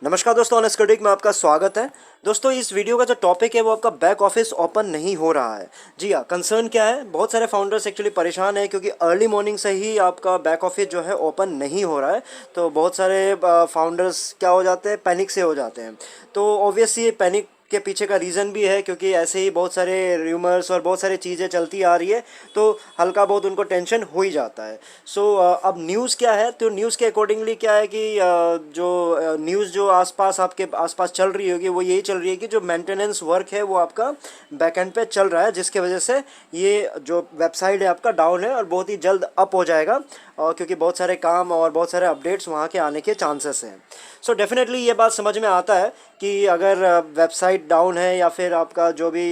नमस्कार दोस्तों, honest critic में आपका स्वागत है। दोस्तों, इस वीडियो का जो टॉपिक है वो आपका बैक ऑफिस ओपन नहीं हो रहा है। जी हाँ, कंसर्न क्या है, बहुत सारे फाउंडर्स एक्चुअली परेशान है क्योंकि अर्ली मॉर्निंग से ही आपका बैक ऑफिस जो है ओपन नहीं हो रहा है। तो बहुत सारे फाउंडर्स क्या हो जाते हैं, पैनिक से हो जाते हैं। तो ऑब्वियसली ये पैनिक के पीछे का रीज़न भी है क्योंकि ऐसे ही बहुत सारे र्यूमर्स और बहुत सारी चीज़ें चलती आ रही है, तो हल्का बहुत उनको टेंशन हो ही जाता है। अब न्यूज़ क्या है, तो न्यूज़ के अकॉर्डिंगली क्या है कि जो न्यूज़ जो आसपास आपके आसपास चल रही होगी वो यही चल रही है कि जो मेंटेनेंस वर्क है वो आपका बैकएंड पे चल रहा है, जिसके वजह से ये जो वेबसाइट है आपका डाउन है और बहुत ही जल्द अप हो जाएगा, और क्योंकि बहुत सारे काम और बहुत सारे अपडेट्स वहाँ के आने के चांसेस हैं। डेफिनेटली ये बात समझ में आता है कि अगर वेबसाइट डाउन है या फिर आपका जो भी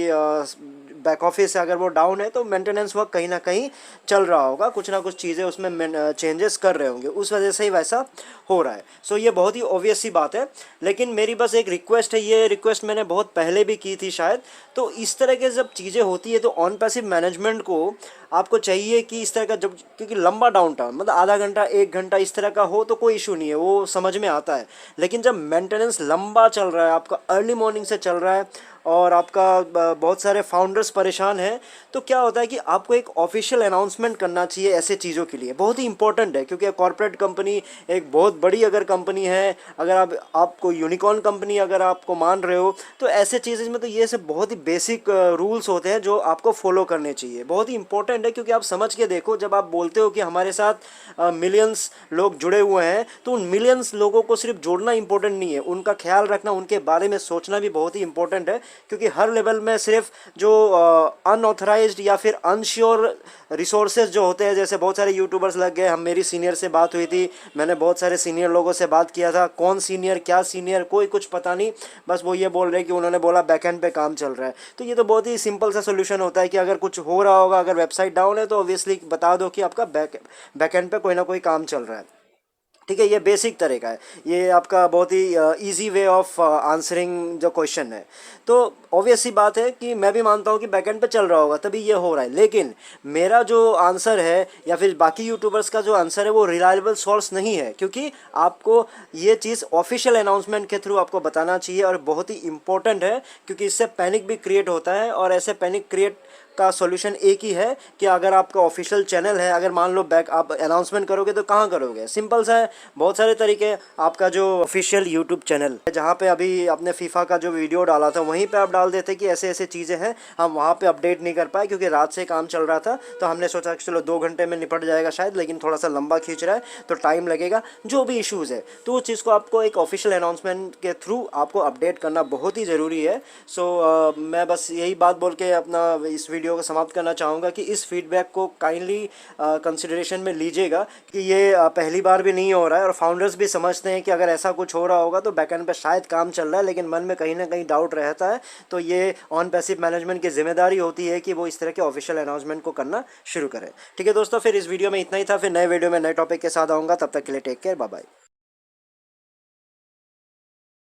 बैक ऑफिस है अगर वो डाउन है तो मेंटेनेंस वर्क कहीं ना कहीं चल रहा होगा, कुछ ना कुछ चीज़ें उसमें चेंजेस कर रहे होंगे, उस वजह से ही वैसा हो रहा है। ये बहुत ही ऑब्वियस सी बात है। लेकिन मेरी बस एक रिक्वेस्ट है, ये रिक्वेस्ट मैंने बहुत पहले भी की थी शायद। तो इस तरह के जब चीज़ें होती है तो ऑन पैसिव मैनेजमेंट को आपको चाहिए कि इस तरह का जब, क्योंकि लंबा डाउन टाउन मतलब आधा घंटा 1 घंटा इस तरह का हो तो कोई इशू नहीं है, वो समझ में आता है। लेकिन जब मेंटेनेंस लंबा चल रहा है, आपका अर्ली मॉर्निंग से चल रहा है और आपका बहुत सारे फाउंडर्स परेशान हैं, तो क्या होता है कि आपको एक ऑफिशियल अनाउंसमेंट करना चाहिए ऐसे चीज़ों के लिए। बहुत ही इंपॉर्टेंट है क्योंकि कॉर्पोरेट कंपनी एक बहुत बड़ी अगर कंपनी है, अगर आपको यूनिकॉर्न कंपनी अगर आपको मान रहे हो, तो ऐसे चीज़ें में तो ये सब बहुत ही बेसिक रूल्स होते हैं जो आपको फॉलो करने चाहिए। बहुत ही इंपॉर्टेंट है क्योंकि आप समझ के देखो, जब आप बोलते हो कि हमारे साथ मिलियंस लोग जुड़े हुए हैं, तो उन मिलियंस लोगों को सिर्फ जोड़ना इंपॉर्टेंट नहीं है, उनका ख्याल रखना, उनके बारे में सोचना भी बहुत ही इंपॉर्टेंट है। क्योंकि हर लेवल में सिर्फ जो अनऑथराइज्ड या फिर अनश्योर रिसोर्सेज जो होते हैं, जैसे बहुत सारे यूट्यूबर्स लग गए, हम मेरी सीनियर से बात हुई थी, मैंने बहुत सारे सीनियर लोगों से बात किया था, कौन सीनियर क्या सीनियर कोई कुछ पता नहीं, बस वो ये बोल रहे कि उन्होंने बोला बैकएंड पे काम चल रहा है। तो ये तो बहुत ही सिंपल सा सोल्यूशन होता है कि अगर कुछ हो रहा होगा, अगर वेबसाइट डाउन है तो ऑब्वियसली बता दो कि आपका बैकएंड पे कोई ना कोई काम चल रहा है। ठीक है, ये बेसिक तरीका है, ये आपका बहुत ही इजी वे ऑफ आंसरिंग जो क्वेश्चन है। तो ऑब्वियस सी बात है कि मैं भी मानता हूँ कि बैकएंड पे चल रहा होगा तभी ये हो रहा है, लेकिन मेरा जो आंसर है या फिर बाकी यूट्यूबर्स का जो आंसर है वो रिलायबल सोर्स नहीं है, क्योंकि आपको ये चीज़ ऑफिशियल अनाउंसमेंट के थ्रू आपको बताना चाहिए और बहुत ही इंपॉर्टेंट है, क्योंकि इससे पैनिक भी क्रिएट होता है। और ऐसे पैनिक क्रिएट का सॉल्यूशन एक ही है कि अगर आपका ऑफिशियल चैनल है, अगर मान लो आप अनाउंसमेंट करोगे तो कहाँ करोगे, सिंपल सा है, बहुत सारे तरीके। आपका जो ऑफिशियल यूट्यूब चैनल है, जहाँ पे अभी आपने फीफा का जो वीडियो डाला था वहीं पे आप डाल देते कि ऐसे ऐसे चीज़ें हैं, हम वहाँ पे अपडेट नहीं कर पाए क्योंकि रात से काम चल रहा था, तो हमने सोचा कि चलो 2 घंटे में निपट जाएगा शायद, लेकिन थोड़ा सा लंबा खींच रहा है तो टाइम लगेगा, जो भी इशूज़ है, तो उस चीज़ को आपको एक ऑफिशियल अनाउंसमेंट के थ्रू आपको अपडेट करना बहुत ही ज़रूरी है। मैं बस यही बात बोल के अपना इस वीडियो को समाप्त करना चाहूँगा कि इस फीडबैक को काइंडली कंसिडरेशन में लीजिएगा कि ये पहली बार भी नहीं हो रहा है, और फाउंडर्स भी समझते हैं कि अगर ऐसा कुछ हो रहा होगा तो बैकएंड पे शायद काम चल रहा है, लेकिन मन में कहीं ना कहीं डाउट रहता है। तो ये ऑन पैसिव मैनेजमेंट की जिम्मेदारी होती है कि वो इस तरह के ऑफिशियल अनाउंसमेंट को करना शुरू करें। ठीक है दोस्तों, फिर इस वीडियो में इतना ही था, फिर नए वीडियो में नए टॉपिक के साथ आऊँगा, तब तक के लिए टेक केयर, बाय बाय।